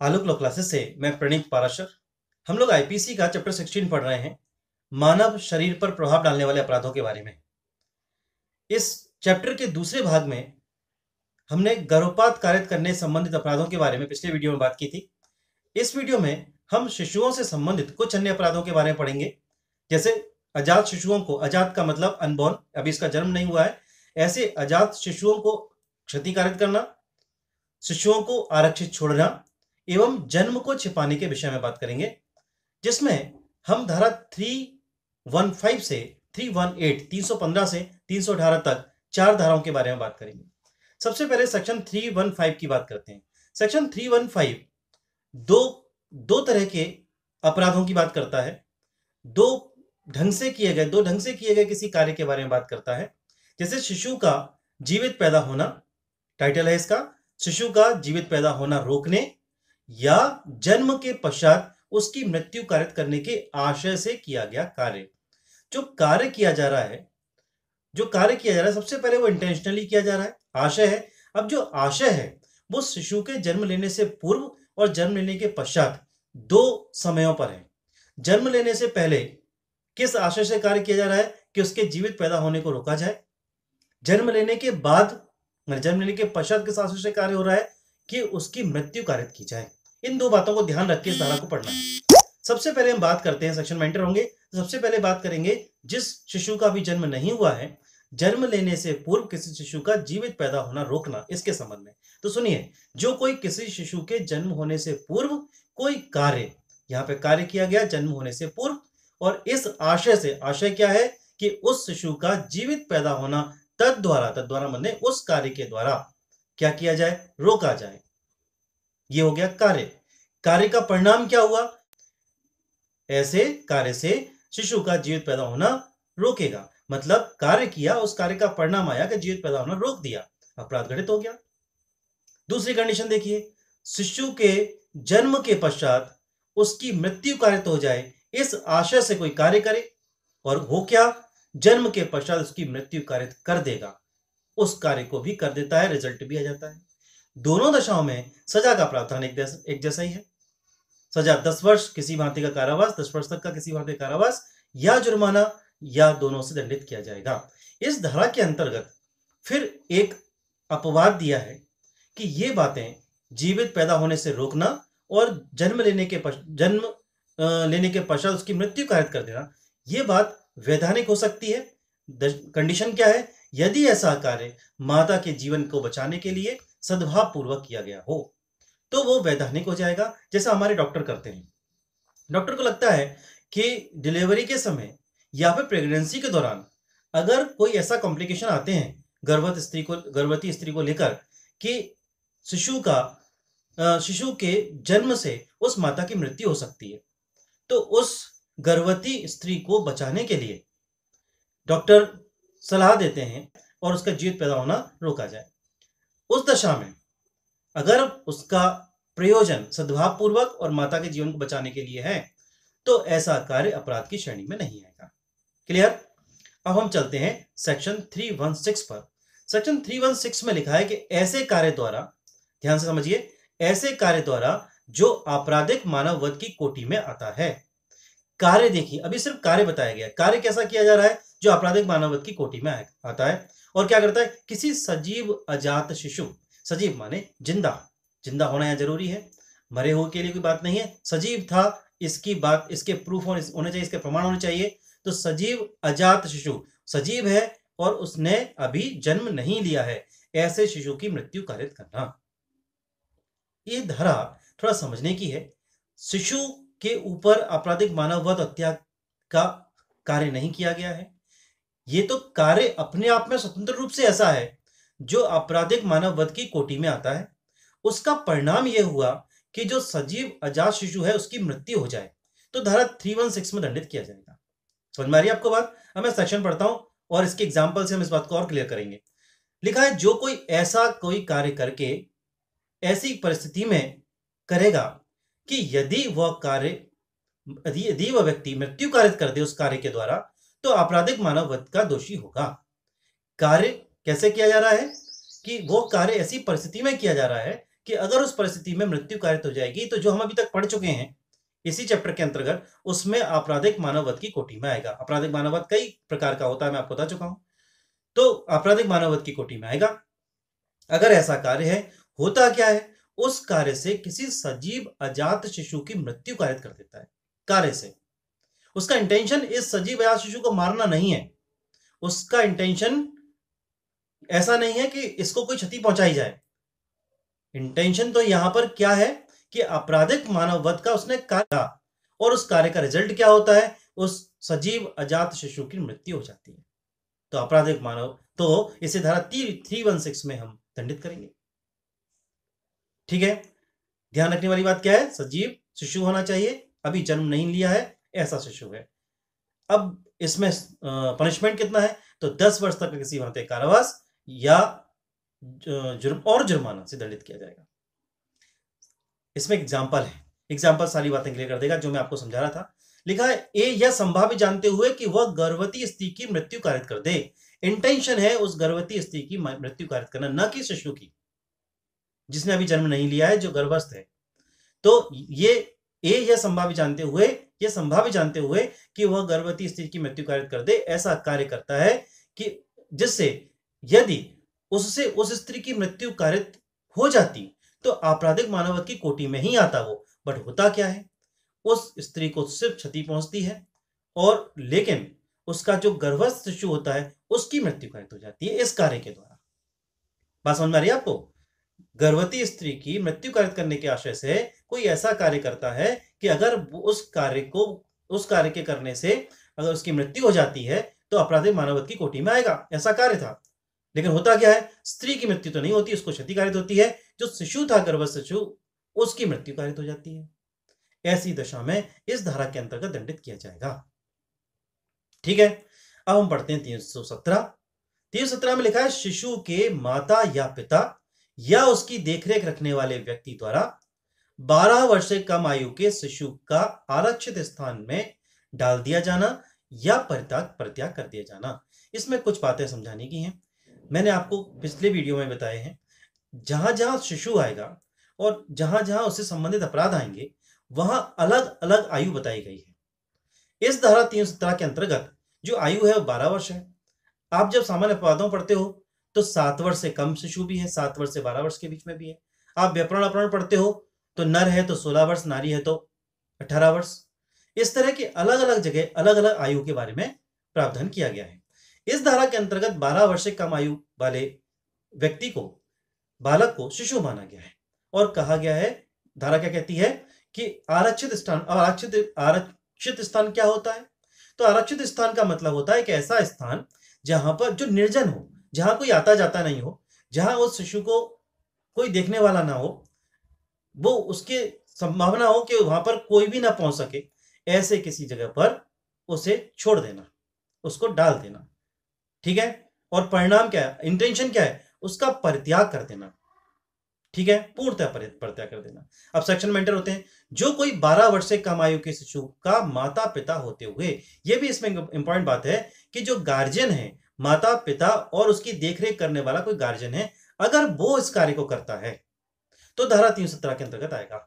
आलोक law classes से मैं प्रणीत पाराशर। हम लोग आईपीसी का चैप्टर 16 पढ़ रहे हैं, मानव शरीर पर प्रभाव डालने वाले अपराधों के बारे में। इस चैप्टर के दूसरे भाग में हमने गर्भपात कारित करने संबंधित अपराधों के बारे में पिछले वीडियो में बात की थी। इस वीडियो में हम शिशुओं से संबंधित कुछ अन्य अपराधों के बारे में पढ़ेंगे, जैसे अजात शिशुओं को, अजात का मतलब अनबॉर्न, अभी इसका जन्म नहीं हुआ है, ऐसे अजात शिशुओं को क्षति कारित करना, शिशुओं को आरक्षित छोड़ना एवं जन्म को छिपाने के विषय में बात करेंगे, जिसमें हम धारा 315 से 318 315 से 318 तक 4 धाराओं के बारे में बात करेंगे। सबसे पहले सेक्शन 315 की बात करते हैं। सेक्शन 315 दो तरह के अपराधों की बात करता है। दो ढंग से किए गए किसी कार्य के बारे में बात करता है। जैसे शिशु का जीवित पैदा होना, टाइटल है इसका, शिशु का जीवित पैदा होना रोकने या जन्म के पश्चात उसकी मृत्यु कारित करने के आशय से किया गया कार्य। जो कार्य किया जा रहा है सबसे पहले वो इंटेंशनली किया जा रहा है, आशय है। अब जो आशय है वो शिशु के जन्म लेने से पूर्व और जन्म लेने के पश्चात दो समयों पर है। जन्म लेने से पहले किस आशय से कार्य किया जा रहा है कि उसके जीवित पैदा होने को रोका जाए। जन्म लेने के बाद, जन्म लेने के पश्चात किस आशय से कार्य हो रहा है कि उसकी मृत्यु कारित की जाए। इन दो बातों को ध्यान रख के इस धारा को पढ़ना है। सबसे पहले हम बात करते हैं, सेक्शन में एंटर होंगे, सबसे पहले बात करेंगे जिस शिशु का भी जन्म नहीं हुआ है, जन्म लेने से पूर्व किसी शिशु का जीवित पैदा होना रोकना, इसके संबंध में। तो सुनिए, जो कोई किसी शिशु के जन्म होने से पूर्व कोई कार्य, यहां पे कार्य किया गया जन्म होने से पूर्व, और इस आशय से, आशय क्या है कि उस शिशु का जीवित पैदा होना तद्वारा मतलब उस कार्य के द्वारा क्या किया जाए, रोका जाए। ये हो गया कार्य। कार्य का परिणाम क्या हुआ, ऐसे कार्य से शिशु का जीवित पैदा होना रोकेगा, मतलब कार्य किया, उस कार्य का परिणाम आया कि जीवित पैदा होना रोक दिया, अपराध घटित हो गया। दूसरी कंडीशन देखिए, शिशु के जन्म के पश्चात उसकी मृत्यु कारित हो जाए, इस आशय से कोई कार्य करे, और हो क्या, जन्म के पश्चात उसकी मृत्यु कारित कर देगा, उस कार्य को भी कर देता है, रिजल्ट भी आ जाता है। दोनों दशाओं में सजा का प्रावधान एक जैसा ही है। सजा 10 वर्ष किसी भांति का कारावास, 10 वर्ष तक का किसी भांति का कारावास या जुर्माना, या दोनों से दंडित किया जाएगा। इस धारा के अंतर्गत फिर एक अपवाद दिया है कि ये बातें, जीवित पैदा होने से रोकना और जन्म लेने के पश्चात उसकी मृत्यु कारित कर देना, ये बात वैधानिक हो सकती है। कंडीशन क्या है, यदि ऐसा कार्य माता के जीवन को बचाने के लिए सद्भाव पूर्वक किया गया हो तो वो वैधानिक हो जाएगा। जैसा हमारे डॉक्टर करते हैं, डॉक्टर को लगता है कि डिलीवरी के समय या फिर प्रेगनेंसी के दौरान अगर कोई ऐसा कॉम्प्लिकेशन आते हैं गर्भवती स्त्री को लेकर कि शिशु के जन्म से उस माता की मृत्यु हो सकती है, तो उस गर्भवती स्त्री को बचाने के लिए डॉक्टर सलाह देते हैं और उसका जीवित पैदा होना रोका जाए। उस दशा में अगर उसका प्रयोजन सद्भाव पूर्वक और माता के जीवन को बचाने के लिए है तो ऐसा कार्य अपराध की श्रेणी में नहीं आएगा। क्लियर? अब हम चलते हैं सेक्शन 316 पर। सेक्शन 316 में लिखा है कि ऐसे कार्य द्वारा, ध्यान से समझिए, ऐसे कार्य द्वारा जो आपराधिक मानव वध की कोटि में आता है। कार्य देखिए, अभी सिर्फ कार्य बताया गया, कार्य कैसा किया जा रहा है जो आपराधिक मानव वध की कोटि में आता है, और क्या करता है, किसी सजीव अजात शिशु, सजीव माने जिंदा होना यहां जरूरी है, मरे हुए के लिए कोई बात नहीं है, सजीव था, इसकी बात, इसके प्रूफ होने चाहिए, इसके प्रमाण होने चाहिए। तो सजीव अजात शिशु, सजीव है और उसने अभी जन्म नहीं लिया है, ऐसे शिशु की मृत्यु कारित करना। ये धारा थोड़ा समझने की है। शिशु के ऊपर आपराधिक मानव वध हत्या का कार्य नहीं किया गया है। ये तो कार्य अपने आप में स्वतंत्र रूप से ऐसा है जो आपराधिक मानव वध की कोटि में आता है। उसका परिणाम यह हुआ कि जो सजीव अजात शिशु है उसकी मृत्यु हो जाए, तो धारा 316 में दंडित किया जाएगा। समझ में आ रही है आपको बात? अब मैं सेक्शन पढ़ता हूं और इसके एग्जाम्पल से हम इस बात को और क्लियर करेंगे। लिखा है, जो कोई ऐसा कोई कार्य करके ऐसी परिस्थिति में करेगा कि यदि वह व्यक्ति मृत्यु कारित कर दे उस कार्य के द्वारा, तो आपराधिक मानव वध का दोषी होगा। कार्य कैसे किया जा रहा है कि वो कार्य ऐसी परिस्थिति में किया जा रहा है कि अगर उस परिस्थिति में मृत्यु कारित हो जाएगी तो जो हम अभी तक पढ़ चुके हैं इसी चैप्टर के अंतर्गत, उसमें आपराधिक मानववध की कोटि में आएगा। आपराधिक मानववध कई प्रकार का होता है, मैं आपको बता चुका हूं, तो आपराधिक मानववध की कोटि में आएगा। अगर ऐसा कार्य है, होता क्या है, उस कार्य से किसी सजीव अजात शिशु की मृत्यु कारित कर देता है। कार्य से उसका इंटेंशन इस सजीव अजात शिशु को मारना नहीं है, उसका इंटेंशन ऐसा नहीं है कि इसको कोई क्षति पहुंचाई जाए। इंटेंशन तो यहां पर क्या है कि आपराधिक मानववध का उसने कार्य, और उस कार्य का रिजल्ट क्या होता है, उस सजीव अजात शिशु की मृत्यु हो जाती है। तो आपराधिक मानव, तो इसे धारा 316 में हम दंडित करेंगे। ठीक है, ध्यान रखने वाली बात क्या है, सजीव शिशु होना चाहिए, अभी जन्म नहीं लिया है ऐसा शिशु है। अब इसमें पनिशमेंट कितना है, तो 10 वर्ष तक किसी भांति कारावास या जुर्माना से दंडित किया जाएगा। इसमें एग्जाम्पल है, एग्जाम्पल सारी बातें क्लियर कर देगा जो मैं आपको समझा रहा था। लिखा है ए, यह संभावित जानते हुए कि वह गर्भवती स्त्री की मृत्यु कारित कर दे। इंटेंशन है उस गर्भवती स्त्री की मृत्यु कारित करना, न कि शिशु की जिसने अभी जन्म नहीं लिया है, जो गर्भस्थ है। तो ये ए, यह संभावित जानते हुए, यह संभावित जानते हुए कि वह गर्भवती स्त्री की मृत्यु कारित कर दे, ऐसा कार्य करता है कि जिससे यदि उससे उस स्त्री की मृत्यु कारित हो जाती तो आपराधिक मानववध की कोटि में ही आता वो। बट होता क्या है, उस स्त्री को सिर्फ क्षति पहुंचती है, और लेकिन उसका जो गर्भस्थ शिशु होता है उसकी मृत्यु कारित हो जाती है इस कार्य के द्वारा। बात समझ में आ रही है आपको? गर्भवती स्त्री की मृत्यु कारित करने के आशय से कोई ऐसा कार्य करता है कि अगर उस कार्य के करने से अगर उसकी मृत्यु हो जाती है तो आपराधिक मानववध की कोटि में आएगा, ऐसा कार्य था। लेकिन होता क्या है, स्त्री की मृत्यु तो नहीं होती, उसको क्षति कारित होती है, जो शिशु था गर्भस्थ शिशु उसकी मृत्यु कारित हो जाती है। ऐसी दशा में इस धारा के अंतर्गत दंडित किया जाएगा। ठीक है, अब हम पढ़ते हैं 317 में लिखा है शिशु के माता या पिता या उसकी देखरेख रखने वाले व्यक्ति द्वारा 12 वर्ष से कम आयु के शिशु का आरक्षित स्थान में डाल दिया जाना या परित्याग कर दिया जाना। इसमें कुछ बातें समझाने की हैं, मैंने आपको पिछले वीडियो में बताए हैं। जहां जहां शिशु आएगा और जहां जहां उससे संबंधित अपराध आएंगे वहां अलग अलग आयु बताई गई है। इस धारा 317 के अंतर्गत जो आयु है वो 12 वर्ष है। आप जब सामान्य अपराधों पढ़ते हो तो 7 वर्ष से कम शिशु भी है, 7 वर्ष से 12 वर्ष के बीच में भी है। आप व्यापरण अपराध पढ़ते हो तो नर है तो 16 वर्ष, नारी है तो 18 वर्ष। इस तरह के अलग अलग जगह अलग अलग आयु के बारे में प्रावधान किया गया है। इस धारा के अंतर्गत 12 वर्ष से कम आयु वाले व्यक्ति को, बालक को शिशु माना गया है और कहा गया है, धारा क्या कहती है कि आरक्षित स्थान। आरक्षित स्थान क्या होता है, तो आरक्षित स्थान का मतलब होता है कि ऐसा स्थान जहां पर जो निर्जन हो, जहां कोई आता जाता नहीं हो, जहां उस शिशु को कोई देखने वाला ना हो, वो उसके संभावना हो कि वहां पर कोई भी ना पहुंच सके, ऐसे किसी जगह पर उसे छोड़ देना, उसको डाल देना। ठीक है, और परिणाम क्या है, इंटेंशन क्या है, उसका परित्याग कर देना। ठीक है, पूर्णतः परित्याग कर देना। अब सेक्शन में एंटर होते हैं। जो कोई 12 वर्ष से कम आयु के शिशु का माता पिता होते हुए, यह भी इसमें इंपॉर्टेंट बात है कि जो गार्जियन है, माता पिता और उसकी देखरेख करने वाला कोई गार्जियन है, अगर वो इस कार्य को करता है तो धारा 317 के अंतर्गत आएगा।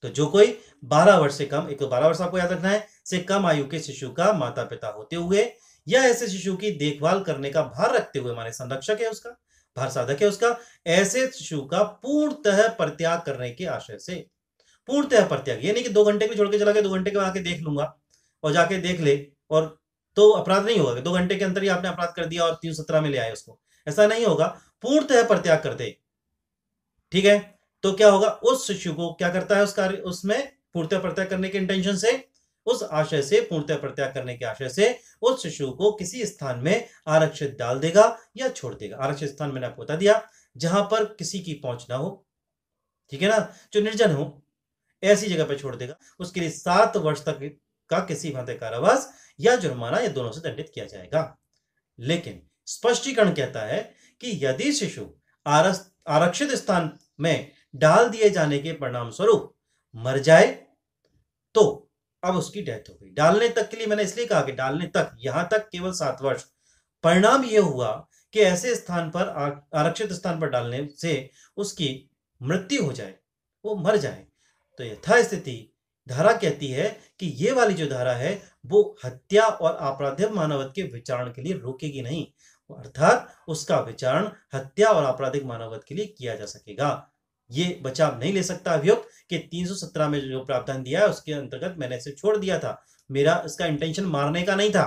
तो जो कोई 12 वर्ष से कम, एक तो 12 वर्ष आपको याद रखना है, से कम आयु के शिशु का माता पिता होते हुए या ऐसे शिशु की देखभाल करने का भार रखते हुए, माने संरक्षक है उसका, भार साधक है उसका, ऐसे शिशु का पूर्णतः परित्याग करने के आशय से। पूर्णतः परित्याग ये नहीं कि 2 घंटे के छोड़ के चला गया, 2 घंटे के आके देख लूंगा और जाके देख ले और तो अपराध नहीं होगा। 2 घंटे के अंदर ही आपने अपराध कर दिया और 317 में ले आए उसको, ऐसा नहीं होगा। पूर्णतः परित्याग कर दे। ठीक है, तो क्या होगा, उस शिशु को क्या करता है उस कार्य, उसमें पूर्णतः परित्याग करने के इंटेंशन से, उस आशय से, पूर्णतः परित्याग करने के आशय से उस शिशु को किसी स्थान में आरक्षित डाल देगा या छोड़ देगा। आरक्षित स्थान मैंने आपको बता दिया, जहां पर किसी की पहुंच ना हो, ठीक है ना, जो निर्जन हो, ऐसी जगह पर छोड़ देगा। उसके लिए 7 वर्ष तक का किसी भांति कारावास या जुर्माना, या दोनों से दंडित किया जाएगा। लेकिन स्पष्टीकरण कहता है कि यदि शिशु आरक्षित स्थान में डाल दिए जाने के परिणाम स्वरूप मर जाए तो अब उसकी डेथ हो गई। डालने तक के लिए मैंने इसलिए कहा कि डालने तक, यहां तक केवल 7 वर्ष। परिणाम यह हुआ कि ऐसे स्थान पर, आरक्षित स्थान पर डालने से उसकी मृत्यु हो जाए, वो मर जाए, तो यथास्थिति धारा कहती है कि ये वाली जो धारा है वो हत्या और आपराधिक मानववध के विचारण के लिए रोकेगी नहीं, अर्थात उसका विचारण हत्या और आपराधिक मानववध के लिए किया जा सकेगा। ये बचाव नहीं ले सकता अभियुक्त कि 317 में जो प्रावधान दिया है उसके अंतर्गत मैंने इसे छोड़ दिया था, मेरा इसका इंटेंशन मारने का नहीं था,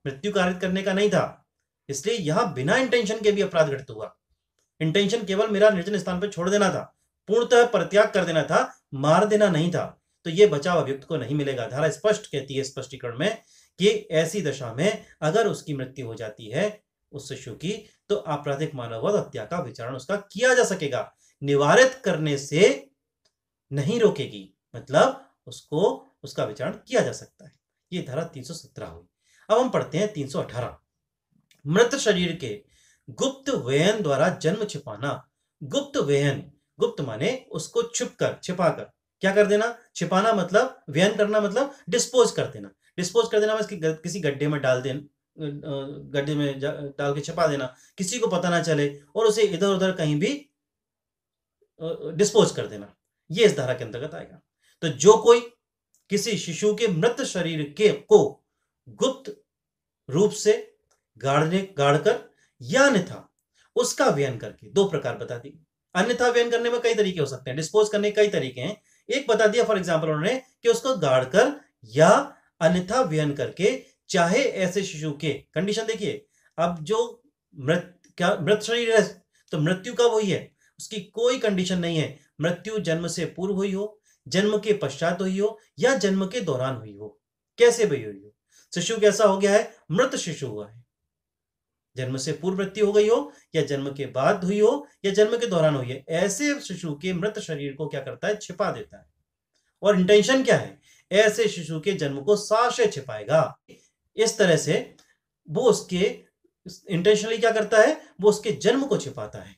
मृत्यु कारित करने का नहीं था, इसलिए यहां बिना इंटेंशन के भी अपराध घटित हुआ। इंटेंशन केवल मेरा निर्जन स्थान पर छोड़ देना था, पूर्णतः परित्याग कर देना था, मार देना नहीं था, तो यह बचाव अभियुक्त को नहीं मिलेगा। धारा स्पष्ट कहती है स्पष्टीकरण में कि ऐसी दशा में अगर उसकी मृत्यु हो जाती है उस शिशु की, तो आपराधिक मानववध हत्या का विचारण उसका किया जा सकेगा, निवारित करने से नहीं रोकेगी, मतलब उसको उसका विचारण किया जा सकता है। ये धारा 317 हुई। अब हम पढ़ते हैं 318। मृत शरीर के गुप्त व्ययन द्वारा जन्म छिपाना। गुप्त व्ययन, गुप्त माने उसको छुपकर, छिपाकर, क्या कर देना, छिपाना मतलब व्ययन करना मतलब डिस्पोज कर देना। डिस्पोज कर देना मतलब किसी गड्ढे में डाल देना, गड्ढे में डाल के छिपा देना, किसी को पता ना चले और उसे इधर उधर कहीं भी डिस्पोज कर देना, ये इस धारा के अंतर्गत आएगा। तो जो कोई किसी शिशु के मृत शरीर के को गुप्त रूप से गाड़कर या अन्यथा उसका व्ययन करके, दो प्रकार बता दी। अन्यथा व्ययन करने में कई तरीके हो सकते हैं, डिस्पोज करने के कई तरीके हैं। एक बता दिया फॉर एग्जांपल उन्होंने कि उसको गाड़कर या अन्यथा व्ययन करके, चाहे ऐसे शिशु के, कंडीशन देखिए, अब जो मृत शरीर है तो मृत्यु कब हुई है उसकी कोई कंडीशन नहीं है, मृत्यु जन्म से पूर्व हुई हो, जन्म के पश्चात हुई हो या जन्म के दौरान हुई हो, कैसे भी हुई हो, शिशु कैसा हो गया है, मृत शिशु हुआ है, जन्म से पूर्व मृत्यु हो गई हो या जन्म के बाद हुई हो या जन्म के दौरान हुई है, ऐसे शिशु के मृत शरीर को क्या करता है, छिपा देता है। और इंटेंशन क्या है, ऐसे शिशु के जन्म को साशय छिपाएगा। इस तरह से वो उसके इंटेंशनली क्या करता है, वो उसके जन्म को छिपाता है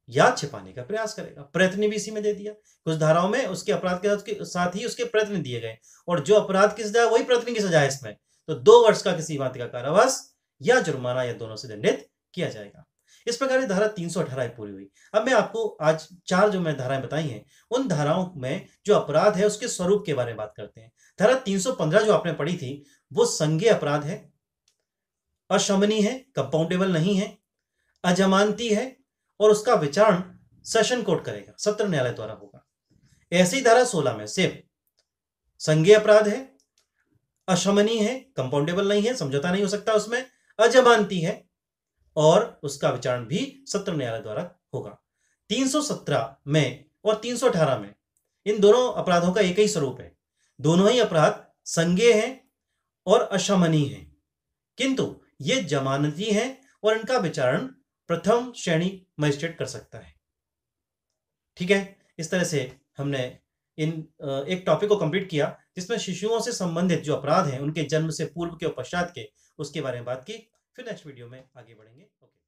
या छिपाने का प्रयास करेगा। प्रयत्न भी इसी में दे दिया, कुछ धाराओं में उसके अपराध के साथ ही उसके प्रयत्न दिए गए, और जो अपराध की सजा वही प्रयत्न की सजा है इसमें, तो 2 वर्ष का किसी भांति का कारावास या जुर्माना या दोनों से दंडित किया जाएगा। इस प्रकार ये धारा 318 पूरी हुई। अब मैं आपको आज 4 जो मैं धाराएं बताई हैं उन धाराओं में जो अपराध है उसके स्वरूप के बारे में बात करते हैं। धारा 315 जो आपने पढ़ी थी वो संज्ञेय अपराध है, अशमनी है, कंपाउंडेबल नहीं है, अजमानती है और उसका विचारण सेशन कोर्ट करेगा, सत्र न्यायालय द्वारा होगा। ऐसी धारा 16 में सिर्फ संज्ञेय अपराध है, अशमनी है, कंपाउंडेबल नहीं है, समझौता नहीं हो सकता उसमें, अजमानती है और उसका विचारण भी सत्र न्यायालय द्वारा होगा। 317 में और 318 में इन दोनों अपराधों का एक ही स्वरूप है, दोनों ही अपराध संज्ञेय हैं और अशमनी हैं, किंतु ये जमानती हैं और इनका विचारण प्रथम श्रेणी मजिस्ट्रेट कर सकता है। ठीक है, इस तरह से हमने इन एक टॉपिक को कंप्लीट किया जिसमें शिशुओं से संबंधित जो अपराध हैं उनके जन्म से पूर्व के और पश्चात के, उसके बारे में बात की। फिर नेक्स्ट वीडियो में आगे बढ़ेंगे। ओके।